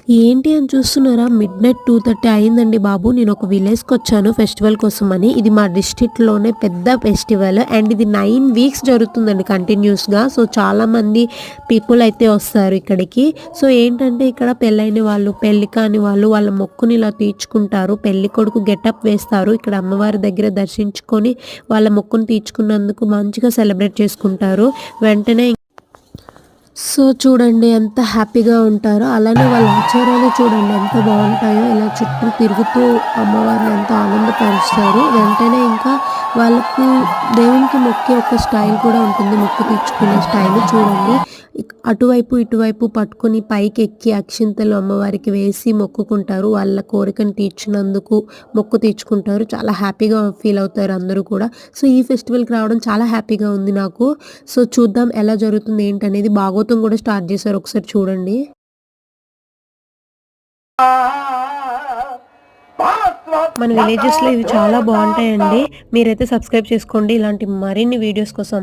ఏంటి అని చూస్తున్నారా? మిడ్‌నైట్ 2:30 అయిందండి బాబు. నేను ఒక విలేజ్‌కొచ్చాను ఫెస్టివల్ కోసమని. ఇది మా డిస్ట్రిక్ట్‌లోనే పెద్ద ఫెస్టివల్ అండ్ ఇది 9 వీక్స్ జరుగుతుందండి కంటిన్యూస్‌గా. సో, చాలామంది పీపుల్ అయితే వస్తారు ఇక్కడికి. సో, ఏంటంటే ఇక్కడ పెళ్ళైన వాళ్ళు, పెళ్లి కాని వాళ్ళు వాళ్ళ మొక్కుని ఇలా తీర్చుకుంటారు. పెళ్ళికొడుకు గెటప్ వేస్తారు. ఇక్కడ అమ్మవారి దగ్గర దర్శించుకొని వాళ్ళ మొక్కుని తీర్చుకున్నందుకు మంచిగా సెలబ్రేట్ చేసుకుంటారు. వెంటనే సో చూడండి ఎంత హ్యాపీగా ఉంటారో. అలానే వాళ్ళ ఆచారాలు చూడండి ఎంత బావుంటాయో. ఇలా చుట్టూ తిరుగుతూ అమ్మవారిని ఎంతో ఆనందపరుస్తారు. వెంటనే ఇంకా వాళ్ళకి దేవునికి మొక్కే ఒక స్టైల్ కూడా ఉంటుంది. మొక్కు తీర్చుకునే స్టైల్ చూడండి. అటువైపు, ఇటువైపు పట్టుకొని పైకెక్కి అక్షింతలు అమ్మవారికి వేసి మొక్కుకుంటారు. వాళ్ళ కోరికను తీర్చినందుకు మొక్కు తీర్చుకుంటారు. చాలా హ్యాపీగా ఫీల్ అవుతారు అందరూ కూడా. సో, ఈ ఫెస్టివల్‌కి రావడం చాలా హ్యాపీగా ఉంది నాకు. సో, చూద్దాం ఎలా జరుగుతుంది ఏంటనేది. భాగవతం కూడా స్టార్ట్ చేశారు. ఒకసారి చూడండి. మన విలేజెస్‌లో ఇవి చాలా బావుంటాయండి. మీరైతే సబ్స్క్రైబ్ చేసుకోండి ఇలాంటి మరిన్ని వీడియోస్ కోసం.